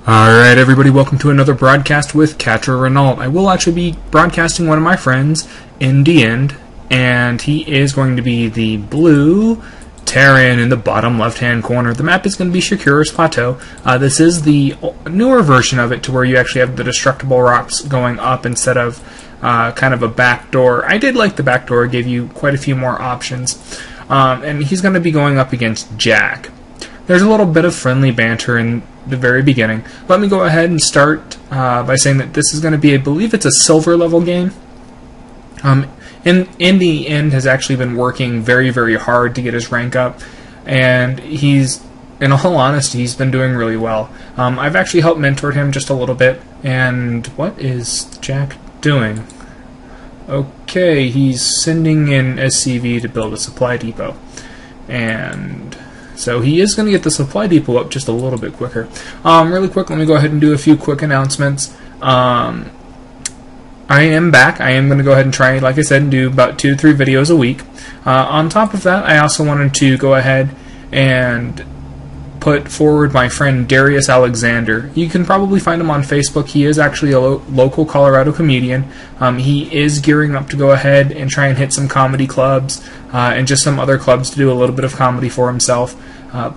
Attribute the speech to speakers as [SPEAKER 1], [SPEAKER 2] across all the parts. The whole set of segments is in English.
[SPEAKER 1] Alright everybody, welcome to another broadcast with DerkovRenault-Le. I will actually be broadcasting one of my friends, indaend, and he is going to be the blue Terran in the bottom left-hand corner. The map is going to be Shakira's Plateau. This is the newer version of it to where you actually have the destructible rocks going up instead of kind of a back door. I did like the back door, it gave you quite a few more options. And he's going to be going up against Jack. There's a little bit of friendly banter in the very beginning. Let me go ahead and start by saying that this is going to be, I believe it's a silver level game. indaend has actually been working very, very hard to get his rank up, and he's, in all honesty, he's been doing really well. I've actually helped mentor him just a little bit, and what is Jack doing? Okay, he's sending in SCV to build a supply depot, and so he is going to get the supply depot up just a little bit quicker. Really quick, let me go ahead and do a few quick announcements. I am back. I am going to go ahead and try, like I said, and do about 2 to 3 videos a week. On top of that, I also wanted to go ahead and put forward my friend Darius Alexander. You can probably find him on Facebook. He is actually a local Colorado comedian. He is gearing up to go ahead and try and hit some comedy clubs and just some other clubs to do a little bit of comedy for himself.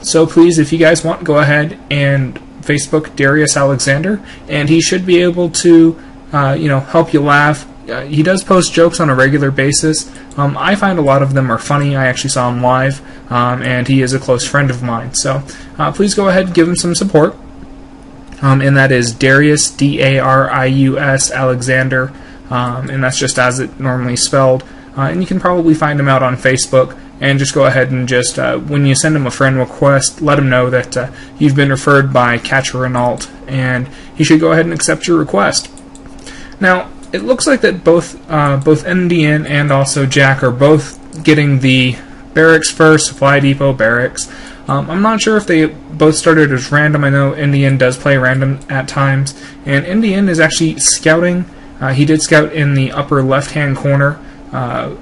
[SPEAKER 1] So please, if you guys want, go ahead and Facebook Darius Alexander, and he should be able to help you laugh. He does post jokes on a regular basis. I find a lot of them are funny. I actually saw him live, and he is a close friend of mine. So please go ahead and give him some support. And that is Darius, D-A-R-I-U-S, Alexander, and that's just as it normally spelled. And you can probably find him out on Facebook, and just go ahead and just, when you send him a friend request, let him know that you've been referred by DerkovRenault-Le, and he should go ahead and accept your request. Now, it looks like that both indaend and also Jack are both getting the barracks first, supply depot, barracks. I'm not sure if they both started as random. I know indaend does play random at times, and indaend is actually scouting. He did scout in the upper left-hand corner.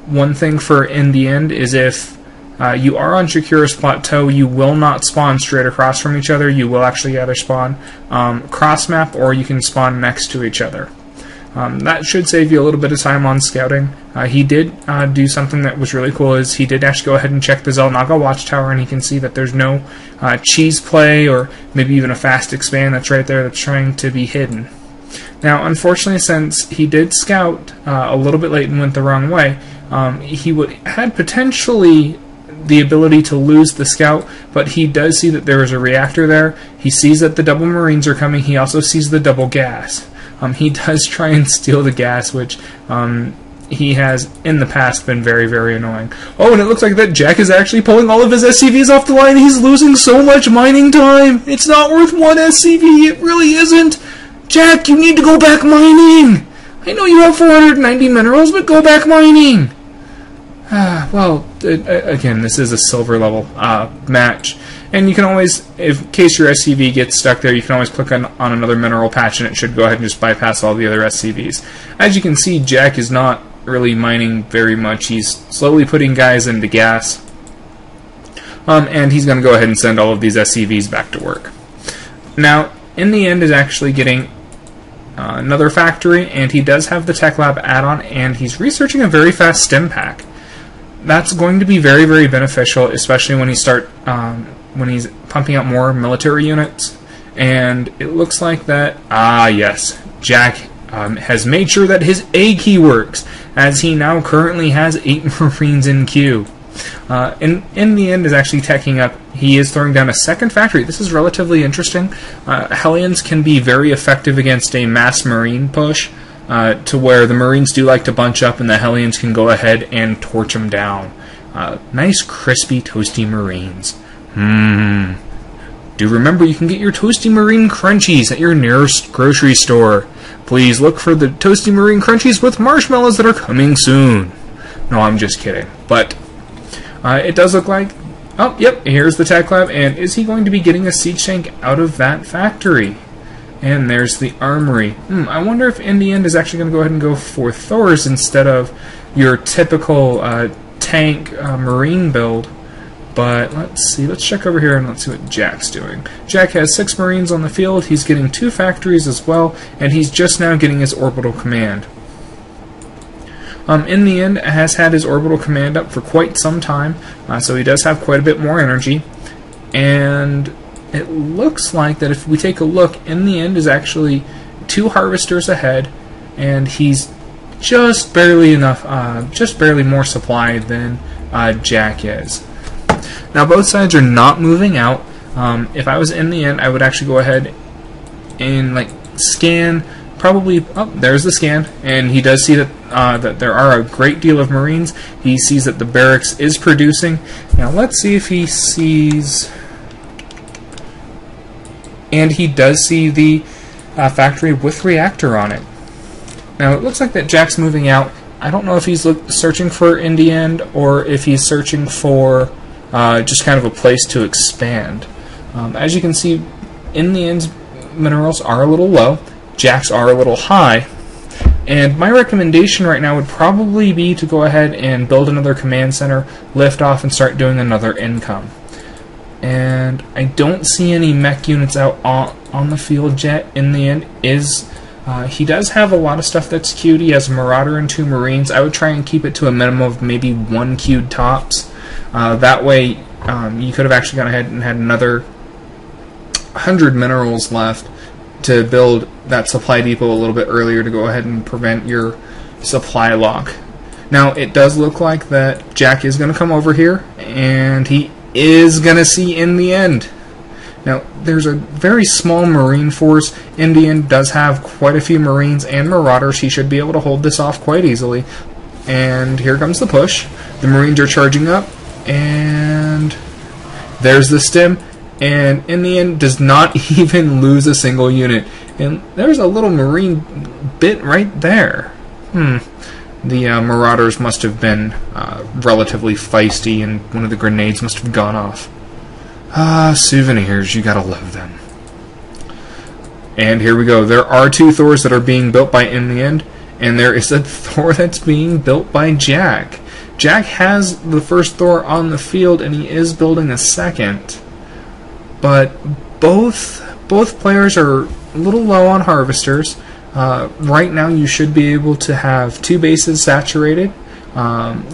[SPEAKER 1] One thing for indaend is if you are on Shakira's Plateau, you will not spawn straight across from each other. You will actually either spawn cross-map, or you can spawn next to each other. That should save you a little bit of time on scouting. He did do something that was really cool, is he did actually go ahead and check the Zelnaga watchtower, and he can see that there's no cheese play or maybe even a fast expand that's right there that's trying to be hidden. Now, unfortunately, since he did scout a little bit late and went the wrong way, he had potentially the ability to lose the scout, but he does see that there is a reactor there. He sees that the double marines are coming. He also sees the double gas. He does try and steal the gas, which he has in the past been very, very annoying. Oh, and it looks like that Jack is actually pulling all of his SCVs off the line. He's losing so much mining time. It's not worth 1 SCV. It really isn't. Jack, you need to go back mining. I know you have 490 minerals, but go back mining. Well, again, this is a silver level match. And you can always, in case your SCV gets stuck there, you can always click on another mineral patch, and it should go ahead and just bypass all the other SCVs. As you can see, Jack is not really mining very much. He's slowly putting guys into gas. And he's going to go ahead and send all of these SCVs back to work. Now, indaend is actually getting another factory, and he does have the Tech Lab add-on, and he's researching a very fast stim pack. That's going to be very, very beneficial, especially when when he's pumping out more military units. And it looks like that, yes, Jack has made sure that his A key works, as he now currently has 8 Marines in queue. Indaend is actually teching up. He is throwing down a second factory. This is relatively interesting. Hellions can be very effective against a mass Marine push, to where the Marines do like to bunch up, and the Hellions can go ahead and torch them down. Nice, crispy, toasty Marines. Do remember, you can get your Toasty Marine Crunchies at your nearest grocery store. Please look for the Toasty Marine Crunchies with marshmallows that are coming soon. No, I'm just kidding. But it does look like... Oh, yep, here's the Tech Lab. And is he going to be getting a siege tank out of that factory? And there's the armory. I wonder if indaend is actually going to go ahead and go for Thors instead of your typical tank Marine build. But let's see, let's check over here and let's see what Jack's doing. Jack has 6 Marines on the field, he's getting 2 factories as well, and he's just now getting his orbital command. In the end, has had his orbital command up for quite some time, so he does have quite a bit more energy. And it looks like that if we take a look, in the end is actually 2 harvesters ahead, and he's just barely enough, just barely more supply than Jack is. Now both sides are not moving out. If I was in the end, I would actually go ahead and like scan. Probably, oh, there's the scan, and he does see that that there are a great deal of Marines. He sees that the barracks is producing. Now let's see if he sees, and he does see the factory with reactor on it. Now it looks like that Jack's moving out. I don't know if he's searching for indaend or if he's searching for just kind of a place to expand. As you can see, indaend's minerals are a little low. Jack's are a little high, and my recommendation right now would probably be to go ahead and build another command center, lift off, and start doing another income. And I don't see any mech units out on the field yet. In the end, he does have a lot of stuff that's queued. He has a Marauder and 2 Marines. I would try and keep it to a minimum of maybe 1 queued tops. That way, you could have actually gone ahead and had another 100 minerals left to build that supply depot a little bit earlier to go ahead and prevent your supply lock. Now it does look like that Jack is going to come over here, and he is going to see indaend. Now there's a very small Marine force. Indaend does have quite a few Marines and Marauders. He should be able to hold this off quite easily. And here comes the push. The Marines are charging up, and there's the stim. And indaend does not even lose a single unit. And there's a little Marine bit right there. The Marauders must have been relatively feisty, and one of the grenades must have gone off. Souvenirs, you gotta love them. And here we go. There are 2 Thors that are being built by indaend, and there is a Thor that's being built by Jack. Jack has the first Thor on the field, and he is building a second. But both players are a little low on harvesters. Right now you should be able to have 2 bases saturated.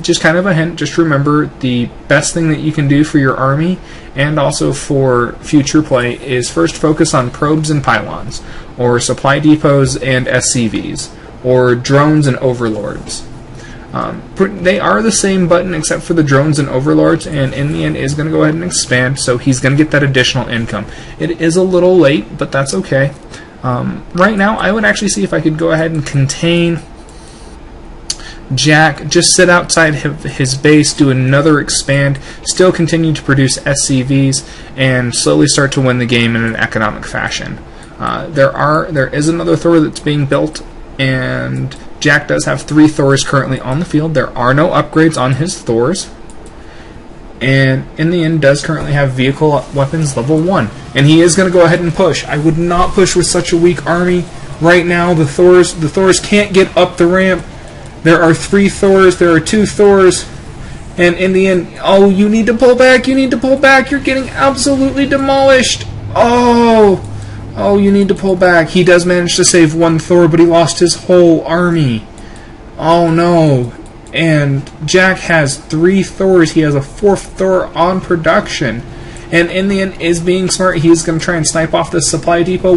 [SPEAKER 1] Just kind of a hint, just remember the best thing that you can do for your army and also for future play is first focus on probes and pylons, or supply depots and SCVs, or drones and overlords. They are the same button except for the drones and overlords, and indaend is going to go ahead and expand, so he's going to get that additional income. It is a little late, but that's okay. Right now, I would actually see if I could go ahead and contain Jack, just sit outside his base, do another expand, still continue to produce SCVs, and slowly start to win the game in an economic fashion. There is another Thor that's being built, and Jack does have 3 Thors currently on the field. There are no upgrades on his Thors. And indaend does currently have vehicle weapons level 1. And he is going to go ahead and push. I would not push with such a weak army. Right now, the Thors can't get up the ramp. There are 3 Thors. There are 2 Thors. And indaend, oh, you need to pull back. You need to pull back. You're getting absolutely demolished. Oh, you need to pull back. He does manage to save 1 Thor, but he lost his whole army. Oh no. And Jack has 3 Thors. He has a 4th Thor on production. And indaend is being smart. He's going to try and snipe off this supply depot.